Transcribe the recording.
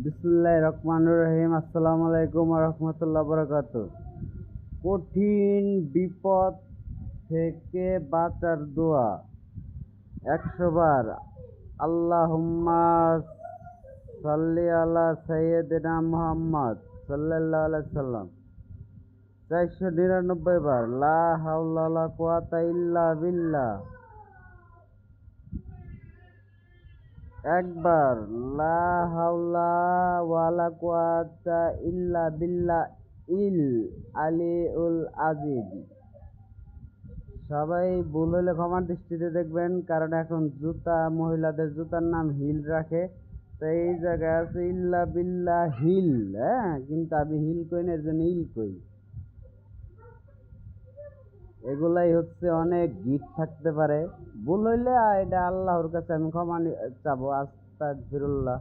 বিসমিল্লাহির রহমানির রহিম। আসসালামু আলাইকুম ওয়া রাহমাতুল্লাহি ওয়া বারাকাতুহু। কঠিন বিপদ থেকে বাঁচার দোয়া ১০০ বার। আল্লাহুম্মা সাল্লি আলা সাইয়্যিদিনা মুহাম্মদ সাল্লাল্লাহু আলাইহি সাল্লাম। ৪৯৯ বার লা হাওলা ওয়ালা কুওয়াতা ইল্লা বিল্লাহ। একবার লা হাওলা ওয়ালা কুওয়াতা ইল্লা বিল্লাহ ইল আলিউল আজিম। সবাই ভুল হলে ক্ষমার দৃষ্টিতে দেখবেন, কারণ এখন মহিলাদের জুতার নাম হিল রাখে, তো এই জায়গায় আছে ইল্লা বিল্লাহ হিল। হ্যাঁ, কিন্তু আমি হিল কই না, এর জন্য ইল কই। এগুলাই হচ্ছে অনেক গিট থাকতে পারে। ভুল হইলে এটা আল্লাহর কাছে আমি ক্ষমা চাবো, আস্তাগফিরুল্লাহ।